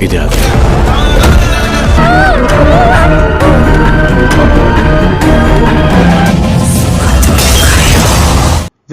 இது அது.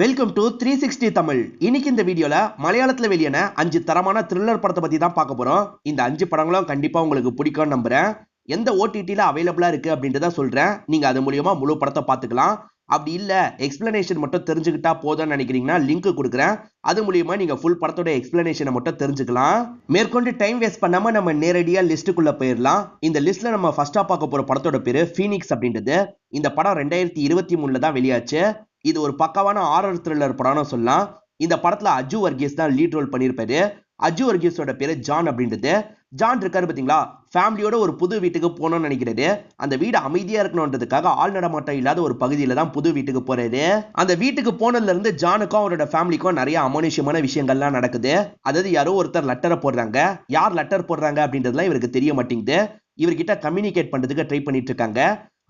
Welcome to 360 Tamil. இன்னைக்கு இந்த வீடியோல மலையாளத்துல வெளியான 5 தரமான த்ரில்லர் படத்தை பத்தி தான் பார்க்க போறோம். இந்த 5 படங்களும் கண்டிப்பா உங்களுக்கு பிடிக்கும்னு நம்புறேன். எந்த ஓடிடில அவைலபிளா இருக்கு அப்படின்றத சொல்றேன். நீங்க அது மூலமா முழு படத்தை பார்த்துக்கலாம். அப்படி இல்ல எக்ஸ்பிளனேஷன் மட்டும் தெரிஞ்சுக்கிட்டா போதும்னு நினைக்கிறீங்கன்னா லிங்க் கொடுக்குறேன். அது மூலமா நீங்க ஃபுல் படத்தோட எக்ஸ்பிளனேஷனை மட்டும் தெரிஞ்சுக்கலாம். மேற்கொண்டு டைம் வேஸ்ட் பண்ணாம நம்ம நேரடியா லிஸ்ட்டுக்குள்ள போயிடலாம். இந்த லிஸ்ட்ல நம்ம ஃபர்ஸ்டா பார்க்க போற படத்தோட பேரு ஃபீனிக்ஸ் அப்படின்றது. இந்த படம் 2023 தான் வெளியாச்சு. இது ஒரு பக்காவான ஹாரர் த்ரில்லர் படம்னு சொல்லலாம். இந்த படத்துல அஜு வர்கீஸ் தான் லீட் ரோல் பண்ணியிருப்பாரு. அஜு வர்கீஸோட பேரு ஜான் அப்படின்றது. ஜான் இருக்காரு பாத்தீங்களா, ஃபேமிலியோட ஒரு புது வீட்டுக்கு போகணும்னு நினைக்கிறாரு. அந்த வீடு அமைதியா இருக்கணும்ன்றதுக்காக ஆள் நடமாட்டம் இல்லாத ஒரு பகுதியில தான் புது வீட்டுக்கு போறாரு. அந்த வீட்டுக்கு போனதுல இருந்து ஜானுக்கும் அவரோட ஃபேமிலிக்கும் நிறைய அமானுஷ்யமான விஷயங்கள்லாம் நடக்குது. அதாவது யாரோ ஒருத்தர் லெட்டரை போடுறாங்க. யார் லெட்டர் போடுறாங்க அப்படின்றதுலாம் இவருக்கு தெரிய மாட்டேங்குது. இவர்கிட்ட கம்யூனிகேட் பண்றதுக்கு ட்ரை பண்ணிட்டு இருக்காங்க.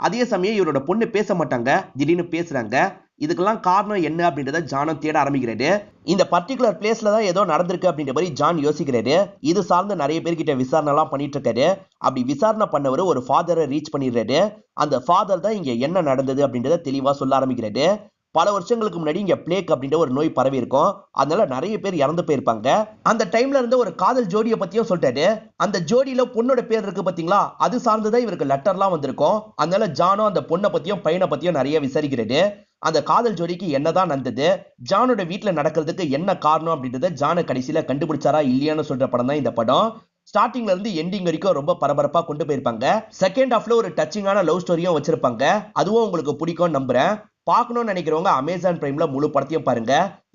அதே சமயம் இவரோட பொண்ணு பேச மாட்டாங்க, திடீர்னு பேசுறாங்க. இதுக்கெல்லாம் காரணம் என்ன அப்படின்றத ஜானும் தேட ஆரம்பிக்கிறாரு. இந்த பர்டிகுலர் பிளேஸ்ல தான் ஏதோ நடந்திருக்கு அப்படின்ற மாதிரி ஜான் யோசிக்கிறாரு. இது சார்ந்து நிறைய பேர்கிட்ட விசாரணை எல்லாம் பண்ணிட்டு இருக்காரு. அப்படி விசாரணை பண்ணவர் ஒரு ஃபாதரை ரீச் பண்ணிடுறாரு. அந்த ஃபாதர் தான் இங்க என்ன நடந்தது அப்படின்றத தெளிவா சொல்ல ஆரம்பிக்கிறாரு. பல வருஷங்களுக்கு முன்னாடி இங்க பிளேக் அப்படின்ற ஒரு நோய் பரவி இருக்கும். அதனால நிறைய பேர் இறந்து போயிருப்பாங்க. அந்த டைம்ல இருந்து ஒரு காதல் ஜோடியை பத்தியும் சொல்லிட்டாரு. அந்த ஜோடியில பொண்ணோட பேர் இருக்கு பாத்தீங்களா, அது சார்ந்துதான் இவருக்கு லெட்டர்லாம் வந்திருக்கும். அதனால ஜானும் அந்த பொண்ணை பத்தியும் பையனை பத்தியும் நிறைய விசாரிக்கிறாரு. அந்த காதல் ஜோடிக்கு என்னதான் நடந்தது, ஜானோட வீட்டுல நடக்கிறதுக்கு என்ன காரணம் அப்படின்றத ஜான கடைசியில கண்டுபிடிச்சாரா இல்லையான்னு சொல்ற படம் தான் இந்த படம். ஸ்டார்டிங்ல இருந்து எண்டிங் வரைக்கும் ரொம்ப பரபரப்பா கொண்டு போயிருப்பாங்க. செகண்ட் ஹாஃப்ல ஒரு டச்சிங்கான லவ் ஸ்டோரியும் வச்சிருப்பாங்க. அதுவும் உங்களுக்கு பிடிக்கும் நம்புறேன். பார்க்கணும்னு நினைக்கிறவங்க அமேசான் பிரைம்ல முழு படத்தையும் பாருங்க.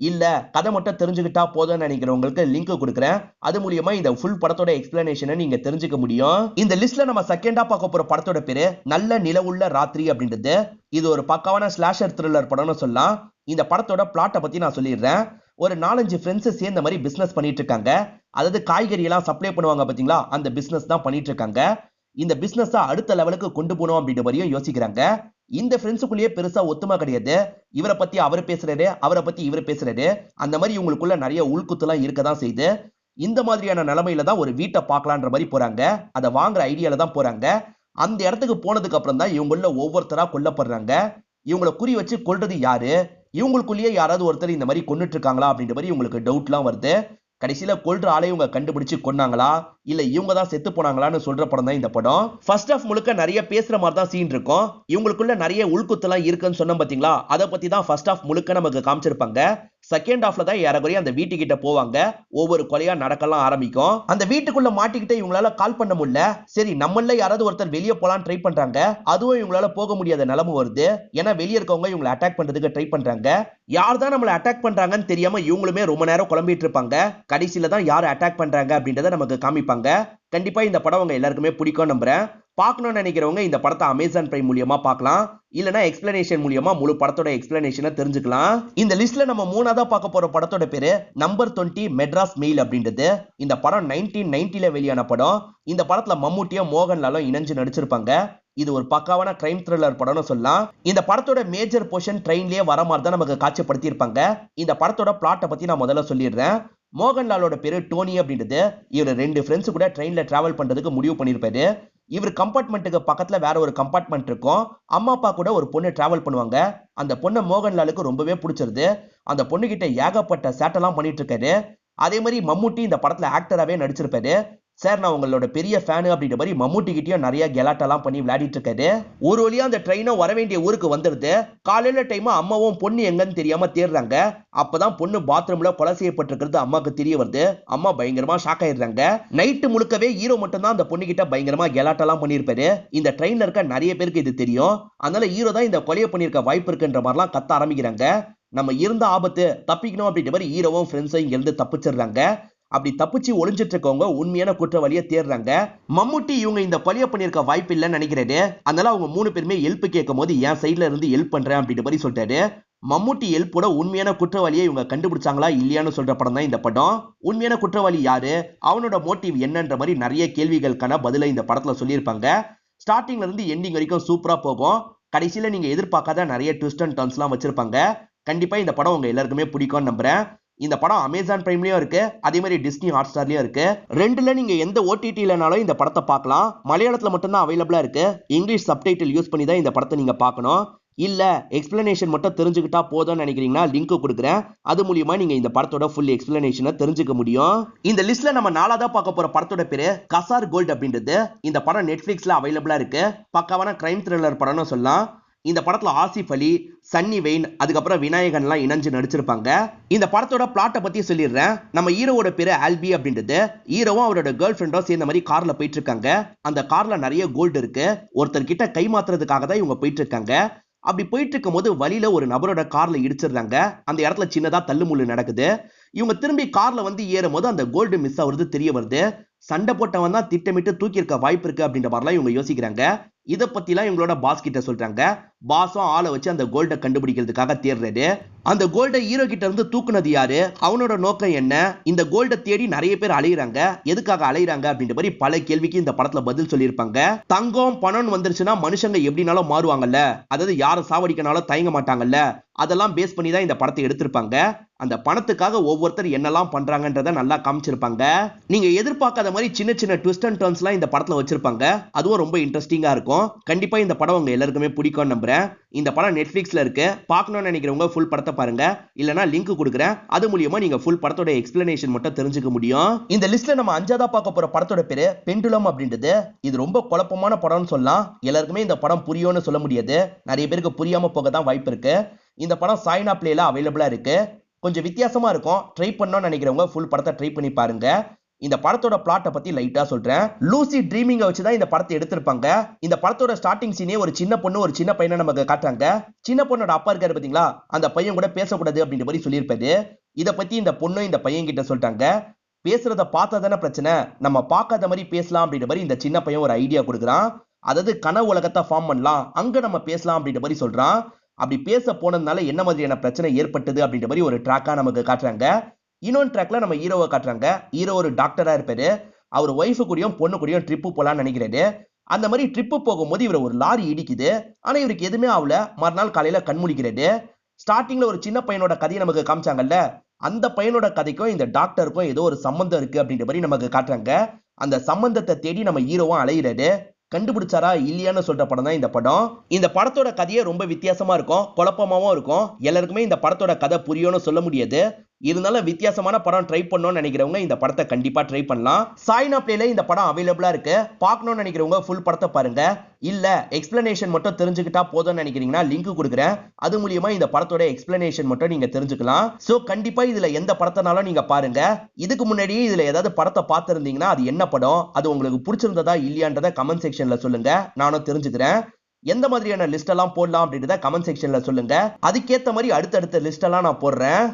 இல்ல கதை மட்டும் தெரிஞ்சுக்கிட்டா போதும்னு நினைக்கிறவங்களுக்கு லிங்க் கொடுக்குறேன். அது மூலியமா இந்த ஃபுல் படத்தோட எக்ஸ்பிளனேஷனை நீங்க தெரிஞ்சுக்க முடியும். இந்த லிஸ்ட்ல நம்ம செகண்டா பார்க்க போற படத்தோட பேரு நல்ல நிலவுள்ள ராத்திரி அப்படின்றது. இது ஒரு பக்காவான ஸ்லாஷர் த்ரில்லர் படம்னு சொல்லலாம். இந்த படத்தோட பிளாட்டை பத்தி நான் சொல்லிடுறேன். ஒரு 4-5 ஃப்ரெண்ட்ஸ் சேர்ந்த மாதிரி பிசினஸ் பண்ணிட்டு இருக்காங்க. அதாவது காய்கறி எல்லாம் சப்ளை பண்ணுவாங்க பாத்தீங்களா, அந்த பிசினஸ் தான் பண்ணிட்டு இருக்காங்க. இந்த பிசினஸ் அடுத்த லெவலுக்கு கொண்டு போகணும் அப்படின்ற மாதிரியும் யோசிக்கிறாங்க. இந்த ஃப்ரெண்ட்ஸுக்குள்ளேயே பெருசா ஒத்துமை கிடையாது. இவரை பத்தி அவர் பேசுறாரு, அவரை பத்தி இவர் பேசுறாரு. அந்த மாதிரி இவங்களுக்குள்ள நிறைய உள்குத்துலாம் இருக்கதான் செய்யுது. இந்த மாதிரியான நிலைமையில தான் ஒரு வீட்டை பார்க்கலான்ற மாதிரி போறாங்க. அதை வாங்குற ஐடியால தான் போறாங்க. அந்த இடத்துக்கு போனதுக்கு அப்புறம் தான் இவங்கள ஒவ்வொருத்தரா கொல்லப்படுறாங்க. இவங்களை குறி வச்சு கொல்றது யாரு, இவங்களுக்குள்ளேயே யாராவது ஒருத்தர் இந்த மாதிரி கொன்னுட்டு இருக்காங்களா அப்படின்ற மாதிரி இவங்களுக்கு டவுட்லாம் வருது. கடைசியில கொல்ற ஆளை இவங்க கண்டுபிடிச்சு கொன்னாங்களா இல்ல இவங்க தான் செத்து போனாங்களான்னு சொல்ற படம் தான் இந்த படம். ஃபர்ஸ்ட் ஹாஃப் முழுக்க நிறைய பேசுற மாதிரி தான் சீன் இருக்கும். இவங்களுக்குள்ள நிறைய உள்குத்தெல்லாம் இருக்குன்னு சொன்னோம் பாத்தீங்களா, அதை பத்தி தான் ஃபர்ஸ்ட் ஹாஃப் முழுக்க நமக்கு காமிச்சிருப்பாங்க. செகண்ட் ஹாஃப்ல தான் ஏறக்குறைய அந்த வீட்டுக்கிட்ட போவாங்க. ஒவ்வொரு கொலையா நடக்கலாம் ஆரம்பிக்கும். அந்த வீட்டுக்குள்ள மாட்டிக்கிட்ட இவங்களால கால் பண்ண முடியல. சரி நம்மள யாராவது ஒருத்தர் வெளியே போலாம் ட்ரை பண்றாங்க. அதுவும் இவங்களால போக முடியாத நிலைமை வருது. ஏன்னா வெளியே இருக்கவங்க இவங்களை அட்டாக் பண்றதுக்கு ட்ரை பண்றாங்க. யார் தான் நம்மளை அட்டாக் பண்றாங்கன்னு தெரியாம இவங்களுமே ரொம்ப நேரம் குழம்பிட்டு இருப்பாங்க. கடைசியில தான் யார் அட்டாக் பண்றாங்க அப்படின்றத நமக்கு காமிப்பாங்க. கண்டிப்பா இந்த படம் உங்க எல்லாருக்குமே பிடிக்கும் நம்புறேன். பார்க்கணும்னு நினைக்கிறவங்க இந்த படத்தை அமேசான் பிரைம் மூலியமா பார்க்கலாம். இல்லனா எக்ஸ்பிளனேஷன் மூலியமா முழு படத்தோட எக்ஸ்பிளனேஷனை தெரிஞ்சுக்கலாம். இந்த லிஸ்ட்ல நம்ம மூணாவதா பார்க்க போற படத்தோட பேரு நம்பர் 20 மெட்ராஸ் மெயில் அப்படின்றது. இந்த படம் 1990ல வெளியான படம். இந்த படத்துல மம்முட்டியும் மோகன்லாலும் இணைஞ்சு நடிச்சிருப்பாங்க. இது ஒரு பக்காவான கிரைம் த்ரில்லர் படம்னு சொல்லலாம். இந்த படத்தோட மேஜர் போர்ஷன் ட்ரெயின்லயே வர மாதிரி தான் நமக்கு காட்சிப்படுத்தி இருப்பாங்க. இந்த படத்தோட பிளாட்டை பத்தி நான் முதல்ல சொல்லிடுறேன். மோகன்லாலோட பேரு டோனி அப்படின்றது. இவர் 2 ஃப்ரெண்ட்ஸ் கூட ட்ரெயின்ல டிராவல் பண்றதுக்கு முடிவு பண்ணிருப்பாரு. இவர் கம்பார்ட்மெண்ட்டுக்கு பக்கத்துல வேற ஒரு கம்பார்ட்மெண்ட் இருக்கும். அம்மா அப்பா கூட ஒரு பொண்ணு டிராவல் பண்ணுவாங்க. அந்த பொண்ணை மோகன்லாலுக்கு ரொம்பவே பிடிச்சிருது. அந்த பொண்ணு கிட்ட ஏகப்பட்ட சேட்டெல்லாம் பண்ணிட்டு இருக்காரு. அதே மாதிரி மம்முட்டி இந்த படத்துல ஆக்டராவே நடிச்சிருப்பாரு. சார் நான் உங்களோட பெரிய ஃபேனு அப்படின்ற மாதிரி மம்முட்டி கிட்டயும் நிறைய கெலாட்டெல்லாம் பண்ணி விளையாடிட்டு இருக்காரு. ஒரு வழியா அந்த ட்ரெயினும் வர வேண்டிய ஊருக்கு வந்துருது. காலையில டைம் அம்மாவும் பொண்ணு எங்கன்னு தெரியாம தேடுறாங்க. அப்பதான் பொண்ணு பாத்ரூம்ல கொலை செய்யப்பட்டிருக்கிறது அம்மாக்கு தெரிய வருது. அம்மா பயங்கரமா ஷாக் ஆயிடுறாங்க. நைட்டு முழுக்கவே ஹீரோ மட்டும் தான் அந்த பொண்ணு கிட்ட பயங்கரமா கெலாட்டெல்லாம் பண்ணிருப்பாரு. இந்த ட்ரெயின்ல இருக்க நிறைய பேருக்கு இது தெரியும். அதனால ஹீரோ தான் இந்த கொலையை பண்ணிருக்க வாய்ப்பு இருக்குன்ற மாதிரிலாம் கத்த ஆரம்பிக்கிறாங்க. நம்ம இருந்த ஆபத்து தப்பிக்கணும் அப்படின்ற மாதிரி ஹீரோவும் ஃப்ரெண்ட்ஸும் இங்க இருந்து தப்பிச்சிடுறாங்க. அப்படி தப்பிச்சு ஒளிஞ்சிட்டு இருக்கவங்க உண்மையான குற்றவாளியை தேடுறாங்க. மம்முட்டி இவங்க இந்த கொலையை பண்ணிருக்க வாய்ப்பு இல்லைன்னு நினைக்கிறாரு. அதனால அவங்க 3 பேருமே ஹெல்ப் கேட்கும் போது என் சைட்ல இருந்து ஹெல்ப் பண்றேன் அப்படின்ற மாதிரி சொல்லிட்டாரு. மம்முட்டி ஹெல்ப்போட உண்மையான குற்றவாளியை இவங்க கண்டுபிடிச்சாங்களா இல்லையான்னு சொல்ற படம் தான் இந்த படம். உண்மையான குற்றவாளி யாரு, அவனோட மோட்டிவ் என்னன்ற மாதிரி நிறைய கேள்விகளுக்கான பதிலை இந்த படத்துல சொல்லியிருப்பாங்க. ஸ்டார்டிங்ல இருந்து எண்டிங் வரைக்கும் சூப்பரா போகும். கடைசியில நீங்க எதிர்பார்க்காத நிறைய ட்விஸ்ட் அண்ட் டர்ன்ஸ்லாம் வச்சிருப்பாங்க. கண்டிப்பா இந்த படம் உங்க எல்லாருக்குமே பிடிக்கும்னு நம்புறேன். இந்த படம் அமேசான் பிரைம்லயும் இருக்கு, அதே மாதிரி டிஸ்னி ஹாட்ஸ்டார்லயும் இருக்கு. ரெண்டுல நீங்க எந்த ஓடிடிலனாலும் இந்த படத்தை பார்க்கலாம். மலையாளத்துல மட்டும்தான் அவைலபிளா இருக்கு. இங்கிலீஷ் சப்டைட்டில் யூஸ் பண்ணி தான் இந்த படத்தை நீங்க பார்க்கணும். இல்ல எக்ஸ்பிளனேஷன் மட்டும் தெரிஞ்சுக்கிட்டா போதும்னு நினைக்கிறீங்கன்னா லிங்க் கொடுக்குறேன். அது மூலியமா நீங்க இந்த படத்தோட ஃபுல் எக்ஸ்பிளனேஷனை தெரிஞ்சுக்க முடியும். இந்த லிஸ்ட்ல நம்ம நாலாவதா பார்க்க போற படத்தோட பேரு கசார் கோல்ட் அப்படின்றது. இந்த படம் நெட்ஃபிளிக்ஸ்ல அவைலபிளா இருக்கு. பக்காவான கிரைம் த்ரில்லர் படம்னு சொல்லலாம். இந்த படத்துல ஆசிஃப் அலி, சன்னி வெயின், அதுக்கப்புறம் விநாயகன் எல்லாம் இணைஞ்சு நடிச்சிருப்பாங்க. இந்த படத்தோட பிளாட்டை பத்தி சொல்லிடுறேன். நம்ம ஹீரோவோட பேரு ஆல்பி அப்படின்றது. ஹீரோவும் அவரோட கேர்ள் ஃபிரெண்டும் சேர்ந்த மாதிரி கார்ல போயிட்டு இருக்காங்க. அந்த கார்ல நிறைய கோல்டு இருக்கு. ஒருத்தர் கிட்ட கை மாத்துறதுக்காக தான் இவங்க போயிட்டு இருக்காங்க. அப்படி போயிட்டு இருக்கும் போது வழியில ஒரு நபரோட கார்ல இடிச்சிடுறாங்க. அந்த இடத்துல சின்னதா தள்ளுமுள்ளு நடக்குது. இவங்க திரும்பி கார்ல வந்து ஏறும் போது அந்த கோல்டு மிஸ் ஆகுறது தெரிய வருது. சண்டை போட்டவன் தான் திட்டமிட்டு தூக்கி இருக்க வாய்ப்பு இருக்கு அப்படின்ற மாதிரிலாம் இவங்க யோசிக்கிறாங்க. இதை பத்திலாம் இவங்களோட பாஸ் கிட்ட சொல்றாங்க. பாஸும் ஆளை வச்சு அந்த கோல்டை கண்டுபிடிக்கிறதுக்காக தேடுறாரு. அந்த கோல்டை ஹீரோ கிட்ட இருந்து தூக்குனது யாரு, அவனோட நோக்கம் என்ன, இந்த கோல்டை தேடி நிறைய பேர் அலையிறாங்க, எதுக்காக அலையிறாங்க அப்படின்ற மாதிரி பல கேள்விக்கு இந்த படத்துல பதில் சொல்லியிருப்பாங்க. தங்கம் பணம் வந்துருச்சுன்னா மனுஷங்க எப்படினாலும் மாறுவாங்கல்ல, அதாவது யாரை சாவடிக்கனாலும் தயங்க மாட்டாங்கல்ல, அதெல்லாம் பேஸ் பண்ணி தான் இந்த படத்தை எடுத்திருப்பாங்க. அந்த பணத்துக்காக ஒவ்வொருத்தர் என்னெல்லாம் பண்றாங்கன்றத நல்லா காமிச்சிருப்பாங்க. நீங்க எதிர்பார்க்காத மாதிரி சின்ன சின்ன ட்விஸ்ட் அண்ட் டர்ன்ஸ்லாம் இந்த படத்துல வச்சிருப்பாங்க. அதுவும் ரொம்ப இன்ட்ரெஸ்டிங்கா இருக்கும். கண்டிப்பா இந்த படம் உங்க எல்லாருக்குமே பிடிக்கும்னு நம்புறேன். இந்த படம் நெட்ஃபிளிக்ஸ்ல இருக்கு. பார்க்கணும்னு நினைக்கிறவங்க ஃபுல் படத்தை பாருங்க. இல்லனா லிங்க் கொடுக்குறேன். அது மூலியமா நீங்க ஃபுல் படத்தோட எக்ஸ்பிளனேஷன் மட்டும் தெரிஞ்சுக்க முடியும். இந்த லிஸ்ட்ல நம்ம அஞ்சாவதா பார்க்க போற படத்தோட பேரு பெண்டுலம் அப்படின்றது. இது ரொம்ப குழப்பமான படம்னு சொல்லலாம். எல்லாருக்குமே இந்த படம் புரியும்னு சொல்ல முடியாது. நிறைய பேருக்கு புரியாம போக தான் வாய்ப்பு இருக்கு. இந்த படம் சாய்னா பிளேல அவைலபிளா இருக்கு. கொஞ்சம் வித்தியாசமா இருக்கும். ட்ரை பண்ணணும்னு நினைக்கிறவங்க ஃபுல் படத்தை ட்ரை பண்ணி பாருங்க. இந்த படத்தோட பிளாட்டை பத்தி லைட்டா சொல்றேன். லூசி ட்ரீமிங்க வச்சுதான் இந்த படத்தை எடுத்திருப்பாங்க. இந்த படத்தோட ஸ்டார்டிங் சீனே ஒரு சின்ன பொண்ணு ஒரு சின்ன பையனை நமக்கு காட்டுறாங்க. சின்ன பொண்ணோட அப்பா இருக்காரு பாத்தீங்களா, அந்த பையன் கூட பேசக்கூடாது அப்படின்ற மாதிரி சொல்லியிருப்பாரு. இதை பத்தி இந்த பொண்ணு இந்த பையன் கிட்ட சொல்லிட்டாங்க. பேசுறத பார்த்ததானே பிரச்சனை, நம்ம பார்க்காத மாதிரி பேசலாம் அப்படின்ற மாதிரி இந்த சின்ன பையன் ஒரு ஐடியா கொடுக்குறான். அதாவது கனவு உலகத்தை ஃபார்ம் பண்ணலாம், அங்க நம்ம பேசலாம் அப்படின்ற மாதிரி சொல்றான். அப்படி பேச போனதுனால என்ன மாதிரியான பிரச்சனை ஏற்பட்டது அப்படின்ற மாதிரி ஒரு ட்ராக்கா நமக்கு காட்டுறாங்க. இன்னொன்று ட்ராக்ல நம்ம ஹீரோவை காட்டுறாங்க. ஹீரோ ஒரு டாக்டரா இருப்பாரு. அவர் ஒய்ஃபு கூடயும் பொண்ணு கூடயும் ட்ரிப்பு போலான்னு நினைக்கிறாரு. அந்த மாதிரி ட்ரிப்பு போகும்போது இவர் ஒரு லாரி இடிக்குது. ஆனா இவருக்கு எதுவுமே ஆகல. மறுநாள் காலையில கண்முழிக்கிறாரு. ஸ்டார்டிங்ல ஒரு சின்ன பையனோட கதையை நமக்கு காமிச்சாங்கல்ல, அந்த பையனோட கதைக்கும் இந்த டாக்டருக்கும் ஏதோ ஒரு சம்பந்தம் இருக்கு அப்படின்ற மாதிரி நமக்கு காட்டுறாங்க. அந்த சம்பந்தத்தை தேடி நம்ம ஹீரோவும் அலையிறாரு. கண்டுபிடிச்சாரா இல்லையான்னு சொல்ற படம் தான் இந்த படம். இந்த படத்தோட கதையே ரொம்ப வித்தியாசமா இருக்கும், குழப்பமாவும் இருக்கும். எல்லாருக்குமே இந்த படத்தோட கதை புரியும்னு சொல்ல முடியாது. இருந்தாலும் வித்தியாசமான படம் ட்ரை பண்ணணும்னு நினைக்கிறவங்க இந்த படத்தை கண்டிப்பா ட்ரை பண்ணலாம். சாய்னா பிளேல இந்த படம் அவைலபிளா இருக்கு. பார்க்கணும்னு நினைக்கிறவங்க ஃபுல் படத்தை பாருங்க. இல்ல எக்ஸ்பிளனேஷன் மட்டும் தெரிஞ்சுக்கிட்டா போதும்னு நினைக்கிறீங்கன்னா லிங்க் கொடுக்குறேன். அது மூலியமா இந்த படத்தோட எக்ஸ்பிளனேஷன் மட்டும் நீங்க தெரிஞ்சுக்கலாம். சோ கண்டிப்பா இதுல எந்த படத்தினாலும் நீங்க பாருங்க. இதுக்கு முன்னாடியே இதுல ஏதாவது படத்தை பார்த்திருந்தீங்கன்னா அது என்ன படம், அது உங்களுக்கு பிடிச்சிருந்ததா இல்லையான்றத கமெண்ட் செக்ஷன்ல சொல்லுங்க. நானும் தெரிஞ்சுக்கிறேன். எந்த மாதிரியான லிஸ்ட் எல்லாம் போடலாம் அப்படின்றத கமெண்ட் செக்ஷன்ல சொல்லுங்க. அதுக்கேத்த மாதிரி அடுத்தடுத்த லிஸ்ட் எல்லாம் நான் போடுறேன்.